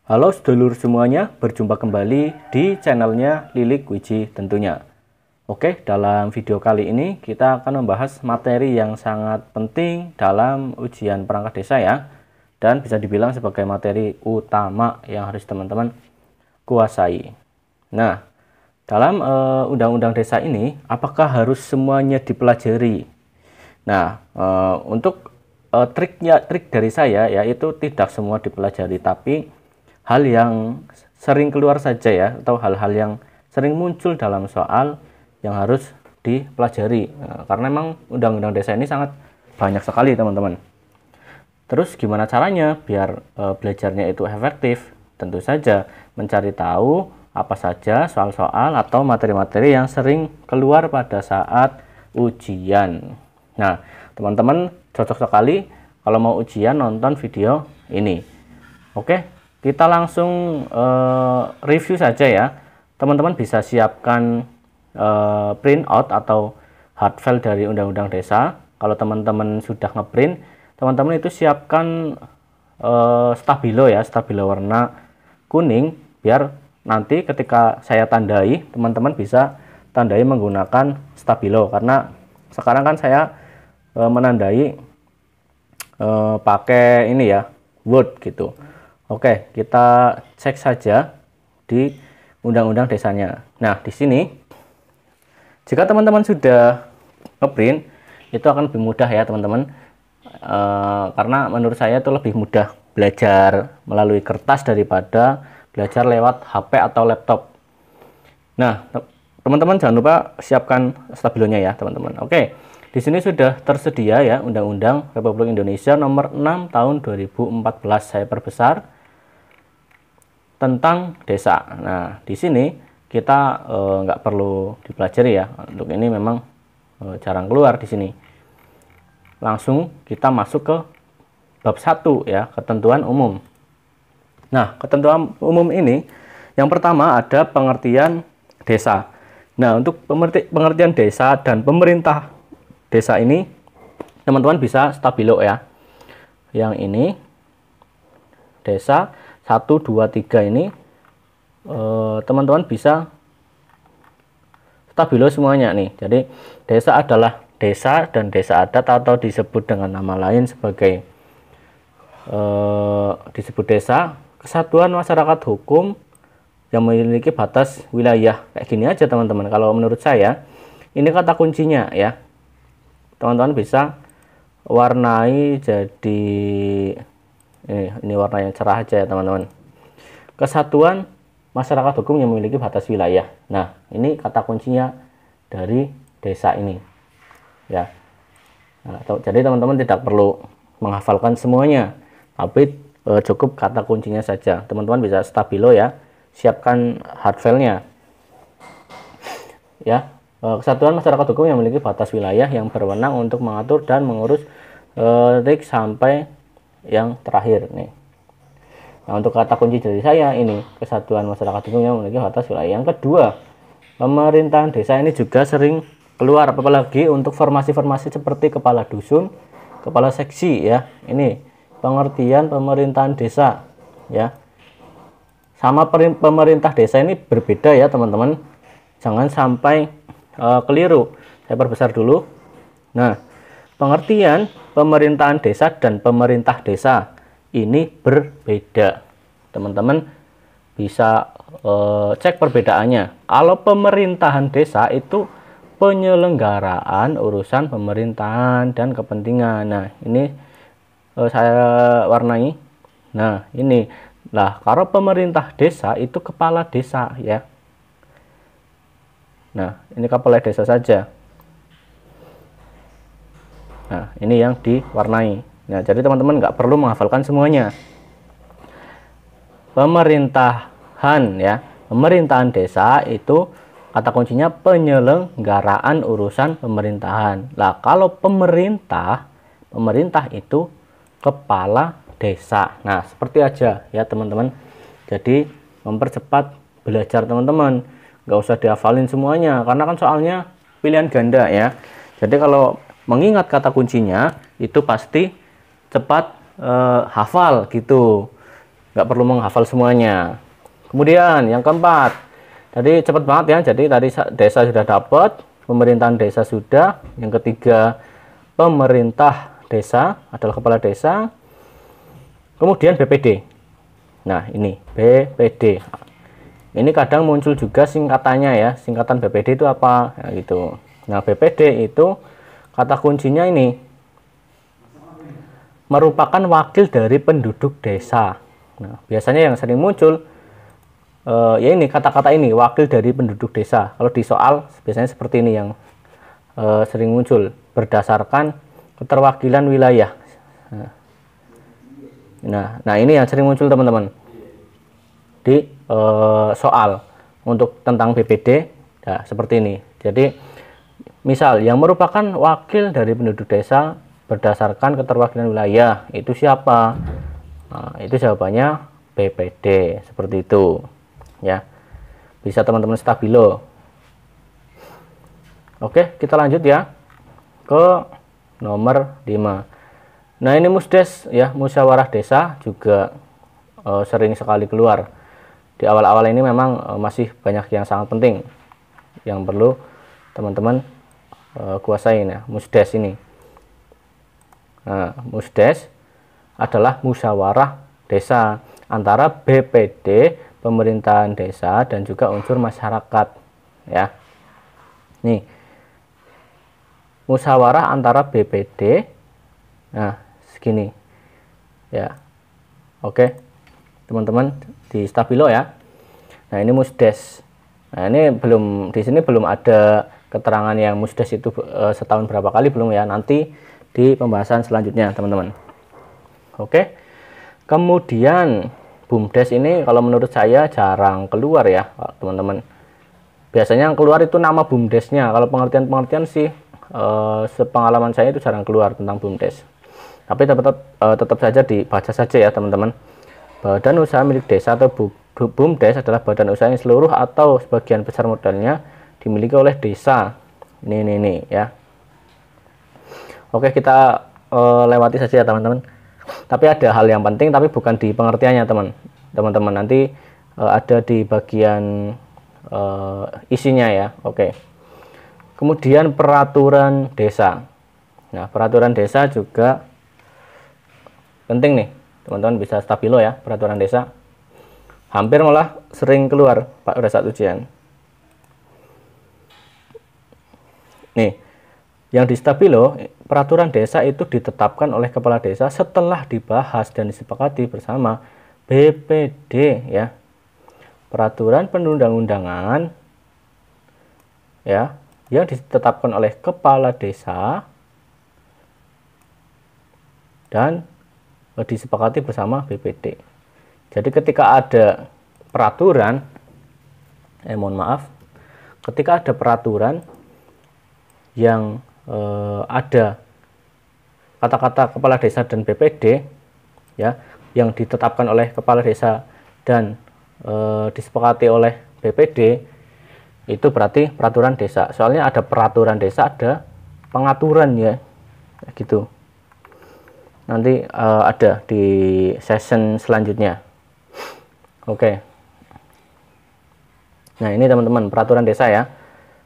Halo sedulur semuanya, berjumpa kembali di channelnya Lilik Wiji tentunya. Oke, dalam video kali ini kita akan membahas materi yang sangat penting dalam ujian perangkat desa ya. Dan bisa dibilang sebagai materi utama yang harus teman-teman kuasai. Nah, dalam undang-undang desa ini, apakah harus semuanya dipelajari? Nah, untuk trik dari saya yaitu tidak semua dipelajari, tapi hal yang sering keluar saja ya, atau hal-hal yang sering muncul dalam soal yang harus dipelajari. Nah, karena memang undang-undang desa ini sangat banyak sekali teman-teman. Terus gimana caranya biar belajarnya itu efektif? Tentu saja mencari tahu apa saja soal-soal atau materi-materi yang sering keluar pada saat ujian. Nah, teman-teman cocok sekali kalau mau ujian nonton video ini. Oke, kita langsung review saja ya. Teman-teman bisa siapkan print out atau hard file dari undang-undang desa. Kalau teman-teman sudah ngeprint, teman-teman itu siapkan stabilo ya, stabilo warna kuning, biar nanti ketika saya tandai, teman-teman bisa tandai menggunakan stabilo. Karena sekarang kan saya menandai pakai ini ya, Word gitu. Oke, kita cek saja di undang-undang desanya. Nah, di sini jika teman-teman sudah ngeprint, itu akan lebih mudah ya teman-teman. Karena menurut saya itu lebih mudah belajar melalui kertas daripada belajar lewat HP atau laptop. Nah, teman-teman jangan lupa siapkan stabilonya ya teman-teman. Oke, di sini sudah tersedia ya Undang-Undang Republik Indonesia Nomor 6 Tahun 2014. Saya perbesar tentang desa. Nah, di sini kita nggak perlu dipelajari ya. Untuk ini memang jarang keluar di sini. Langsung kita masuk ke bab 1 ya, ketentuan umum. Nah, ketentuan umum ini yang pertama ada pengertian desa. Nah, untuk pengertian desa dan pemerintah desa ini teman-teman bisa stabilo ya. Yang ini desa 1, 2, 3 ini teman-teman bisa stabilo semuanya nih. Jadi desa adalah desa dan desa adat atau disebut dengan nama lain sebagai disebut desa, kesatuan masyarakat hukum yang memiliki batas wilayah. Kayak gini aja teman-teman. Kalau menurut saya ini kata kuncinya ya. Teman-teman bisa warnai jadi ini warna yang cerah aja ya teman-teman. Kesatuan masyarakat hukum yang memiliki batas wilayah. Nah, ini kata kuncinya dari desa ini ya. Nah, jadi teman-teman tidak perlu menghafalkan semuanya, tapi cukup kata kuncinya saja. Teman-teman bisa stabilo ya, siapkan hard file-nya ya. Kesatuan masyarakat hukum yang memiliki batas wilayah yang berwenang untuk mengatur dan mengurus trik sampai yang terakhir nih. Nah, untuk kata kunci dari saya ini kesatuan masyarakat hukum yang memiliki batas wilayah. Yang kedua, pemerintahan desa ini juga sering keluar, apalagi untuk formasi-formasi seperti kepala dusun, kepala seksi ya. Ini pengertian pemerintahan desa ya. Sama pemerintah desa ini berbeda ya teman-teman. Jangan sampai keliru. Saya perbesar dulu. Nah, pengertian pemerintahan desa dan pemerintah desa ini berbeda. Teman-teman bisa cek perbedaannya. Kalau pemerintahan desa itu penyelenggaraan urusan pemerintahan dan kepentingan. Nah, ini saya warnai. Nah, ini lah, kalau pemerintah desa itu kepala desa ya. Nah, ini kepala desa saja. Nah, ini yang diwarnai. Nah, jadi teman-teman nggak perlu menghafalkan semuanya. Pemerintahan ya, pemerintahan desa itu kata kuncinya penyelenggaraan urusan pemerintahan. Lah, kalau pemerintah itu kepala desa. Nah, seperti aja ya teman-teman. Jadi mempercepat belajar teman-teman. Nggak usah dihafalin semuanya, karena kan soalnya pilihan ganda ya. Jadi kalau mengingat kata kuncinya itu pasti cepat hafal gitu. nggak perlu menghafal semuanya. Kemudian yang keempat, tadi cepat banget ya. Jadi tadi desa sudah dapat, pemerintahan desa sudah. Yang ketiga, pemerintah desa adalah kepala desa. Kemudian BPD. Nah, ini BPD. Ini kadang muncul juga singkatannya ya. Singkatan BPD itu apa? Nah, gitu. Nah, BPD itu kata kuncinya ini merupakan wakil dari penduduk desa. Nah, biasanya yang sering muncul ya ini kata-kata ini, wakil dari penduduk desa. Kalau di soal biasanya seperti ini yang sering muncul, berdasarkan keterwakilan wilayah. Nah ini yang sering muncul teman-teman di soal untuk tentang BPD. Nah, seperti ini. Jadi misal yang merupakan wakil dari penduduk desa berdasarkan keterwakilan wilayah itu siapa? Nah, itu jawabannya BPD, seperti itu ya. Bisa teman-teman stabilo. Oke, kita lanjut ya ke nomor 5. Nah, ini musdes ya, musyawarah desa juga sering sekali keluar. Di awal-awal ini memang masih banyak yang sangat penting yang perlu teman-teman kuasain ya, musdes ini. Nah, musdes adalah musyawarah desa antara BPD, pemerintahan desa, dan juga unsur masyarakat ya. Nih, musyawarah antara BPD, nah segini ya. Oke teman-teman, di stabilo ya. Nah, ini musdes. Nah, ini belum, di sini belum ada keterangan yang musdes itu setahun berapa kali, belum ya. Nanti di pembahasan selanjutnya teman-teman. Oke, kemudian BUMDes ini kalau menurut saya jarang keluar ya teman-teman. Biasanya yang keluar itu nama BUMDesnya. Kalau pengertian-pengertian sih sepengalaman saya itu jarang keluar tentang BUMDes. Tapi tetap saja dibaca saja ya teman-teman. Badan usaha milik desa atau BUMDes adalah badan usaha yang seluruh atau sebagian besar modalnya dimiliki oleh desa. Ini ya. Oke, kita lewati saja ya teman-teman. Tapi ada hal yang penting, tapi bukan di pengertiannya teman-teman. Nanti ada di bagian isinya ya. Oke. Kemudian peraturan desa. Nah, peraturan desa juga penting nih teman-teman, bisa stabilo ya. Peraturan desa hampir malah sering keluar pada saat ujian. Nih, yang di stabilo, peraturan desa itu ditetapkan oleh kepala desa setelah dibahas dan disepakati bersama BPD ya. Peraturan perundang-undangan ya yang ditetapkan oleh kepala desa dan disepakati bersama BPD. Jadi ketika ada peraturan, ketika ada peraturan yang ada kata-kata kepala desa dan BPD ya, yang ditetapkan oleh kepala desa dan disepakati oleh BPD, itu berarti peraturan desa. Soalnya ada peraturan desa, ada pengaturan ya, gitu. Nanti ada di session selanjutnya. Oke. Nah, ini teman-teman peraturan desa ya.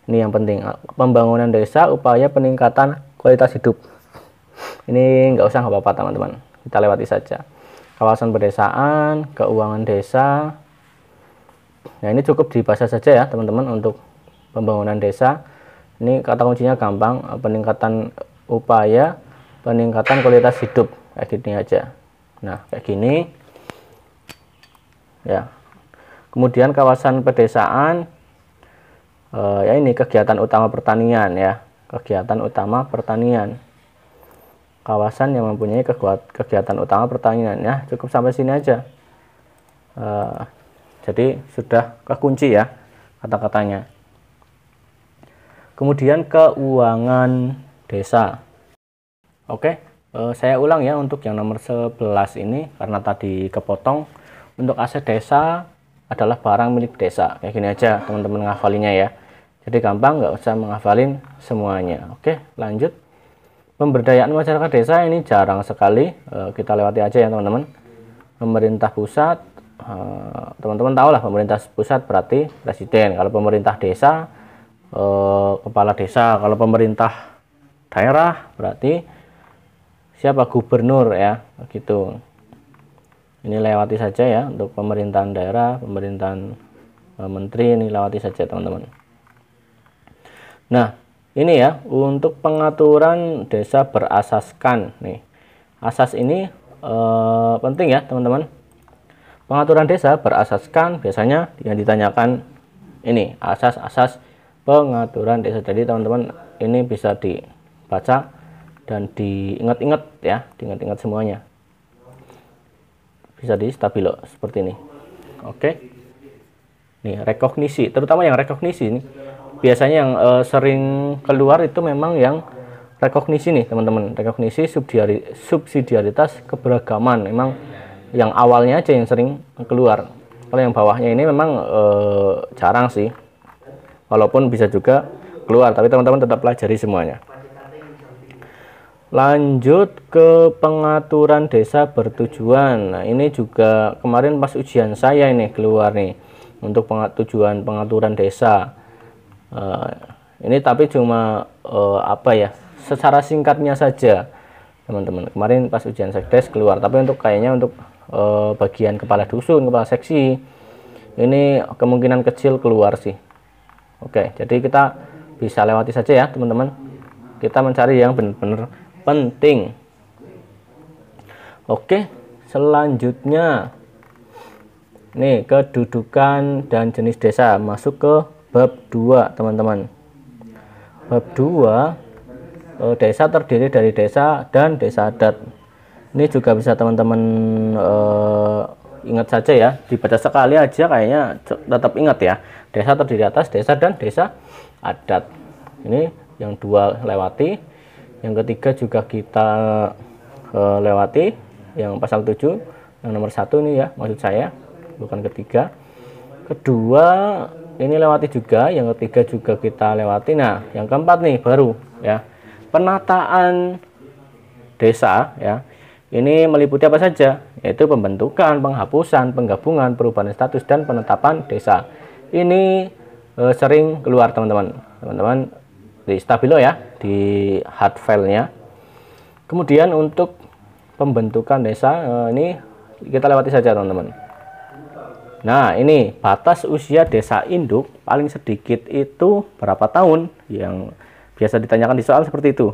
Ini yang penting, pembangunan desa, upaya peningkatan kualitas hidup. Ini nggak usah, nggak apa-apa teman-teman, kita lewati saja. Kawasan pedesaan, keuangan desa. Nah, ini cukup dibaca saja ya teman-teman untuk pembangunan desa. Ini kata kuncinya gampang, peningkatan upaya, peningkatan kualitas hidup, kayak gini aja. Nah, kayak gini ya. Kemudian kawasan pedesaan, ya ini kegiatan utama pertanian ya, kegiatan utama pertanian, kawasan yang mempunyai kegiatan utama pertanian ya. Cukup sampai sini aja. Jadi sudah kekunci ya kata-katanya. Kemudian keuangan desa. Oke, saya ulang ya untuk yang nomor 11 ini karena tadi kepotong. Untuk aset desa adalah barang milik desa. Kayak gini aja teman-teman ngafalinya ya. Jadi gampang, nggak usah menghafalin semuanya. Oke, lanjut. Pemberdayaan masyarakat desa ini jarang sekali, kita lewati aja ya teman-teman. pemerintah pusat, teman-teman tahu lah, pemerintah pusat berarti presiden. Kalau pemerintah desa, kepala desa. Kalau pemerintah daerah berarti siapa? Gubernur ya, begitu. Ini lewati saja ya untuk pemerintahan daerah, pemerintahan menteri, ini lewati saja teman-teman. Nah, ini ya untuk pengaturan desa berasaskan nih. Asas ini penting ya teman-teman. Pengaturan desa berasaskan biasanya yang ditanyakan ini asas-asas pengaturan desa. Jadi teman-teman ini bisa dibaca dan diingat-ingat ya, diingat-ingat semuanya. Bisa di stabilo seperti ini. Oke. Nih, rekognisi, terutama yang rekognisi ini biasanya yang sering keluar itu memang yang rekognisi nih teman-teman. Rekognisi subsidiaritas keberagaman, memang yang awalnya aja yang sering keluar. Kalau yang bawahnya ini memang jarang sih, walaupun bisa juga keluar, tapi teman-teman tetap pelajari semuanya. Lanjut ke pengaturan desa bertujuan. Nah, ini juga kemarin pas ujian saya ini keluar nih untuk tujuan pengaturan desa. Ini tapi cuma apa ya, secara singkatnya saja teman-teman. Kemarin pas ujian sekdes keluar, tapi untuk kayaknya untuk bagian kepala dusun, kepala seksi, ini kemungkinan kecil keluar sih. Oke, jadi kita bisa lewati saja ya teman-teman. Kita mencari yang benar-benar penting. Oke, selanjutnya nih kedudukan dan jenis desa, masuk ke bab 2 teman-teman. Bab 2, desa terdiri dari desa dan desa adat. Ini juga bisa teman-teman ingat saja ya, dibaca sekali aja kayaknya tetap ingat ya. Desa terdiri atas desa dan desa adat. Ini yang 2 lewati. Yang ketiga juga kita lewati, yang pasal 7, yang nomor 1 ini ya, maksud saya, bukan ketiga. Kedua ini lewati juga, yang ketiga juga kita lewati. Nah, yang keempat nih baru ya, penataan desa ya. Ini meliputi apa saja? Yaitu pembentukan, penghapusan, penggabungan, perubahan status, dan penetapan desa. Ini sering keluar teman-teman. Teman-teman di stabilo ya, di hard file-nya. Kemudian untuk pembentukan desa, ini kita lewati saja teman-teman. Nah, ini batas usia desa induk paling sedikit itu berapa tahun? Yang biasa ditanyakan di soal seperti itu.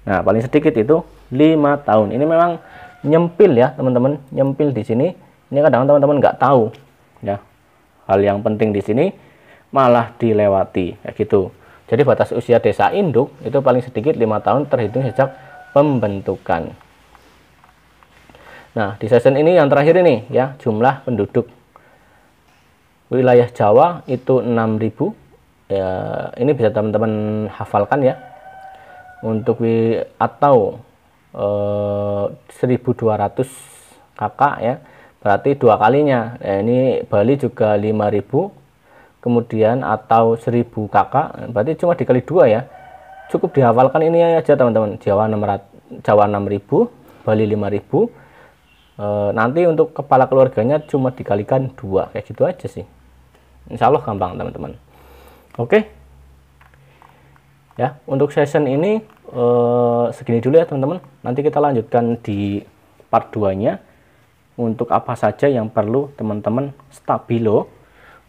Nah, paling sedikit itu 5 tahun. Ini memang nyempil ya teman-teman, nyempil di sini. Ini kadang teman-teman nggak tahu ya. Hal yang penting di sini malah dilewati kayak gitu. Jadi batas usia desa induk itu paling sedikit 5 tahun terhitung sejak pembentukan. Nah, di season ini yang terakhir ini ya, jumlah penduduk wilayah Jawa itu 6.000 ya. Ini bisa teman-teman hafalkan ya. Untuk atau 1.200 kakak ya, berarti 2 kalinya. Nah, ini Bali juga 5.000, kemudian atau 1.000 kakak, berarti cuma dikali 2 ya. Cukup dihafalkan ini aja teman-teman. Jawa 6.000, Bali 5.000. Nanti untuk kepala keluarganya cuma dikalikan 2, kayak gitu aja sih. Insya Allah gampang teman-teman. Oke ya, untuk session ini segini dulu ya teman-teman. Nanti kita lanjutkan di part 2 nya, untuk apa saja yang perlu teman-teman stabilo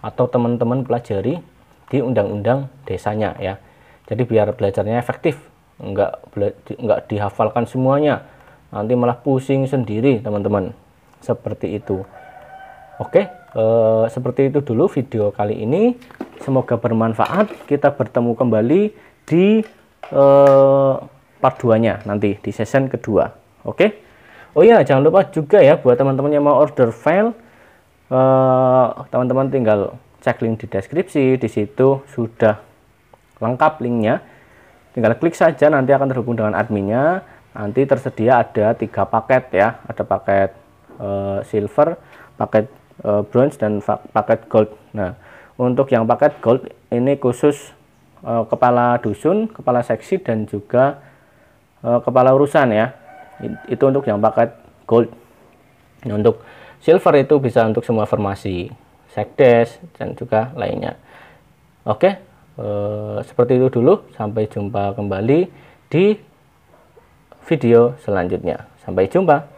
atau teman-teman pelajari di undang-undang desanya ya. Jadi biar belajarnya efektif, enggak dihafalkan semuanya, nanti malah pusing sendiri teman-teman, seperti itu. Oke, seperti itu dulu video kali ini, semoga bermanfaat. Kita bertemu kembali di part 2 nya nanti di session kedua. Oke. Oh ya, jangan lupa juga ya buat teman-teman yang mau order file, teman-teman tinggal cek link di deskripsi, di situ sudah lengkap linknya. Tinggal klik saja, nanti akan terhubung dengan adminnya. Nanti tersedia ada 3 paket ya, ada paket silver, paket bronze, dan paket gold. Nah, untuk yang paket gold ini khusus kepala dusun, kepala seksi, dan juga kepala urusan ya. Itu untuk yang paket gold. Nah, untuk silver itu bisa untuk semua formasi, sekdes dan juga lainnya. Oke, seperti itu dulu. Sampai jumpa kembali di video selanjutnya. Sampai jumpa.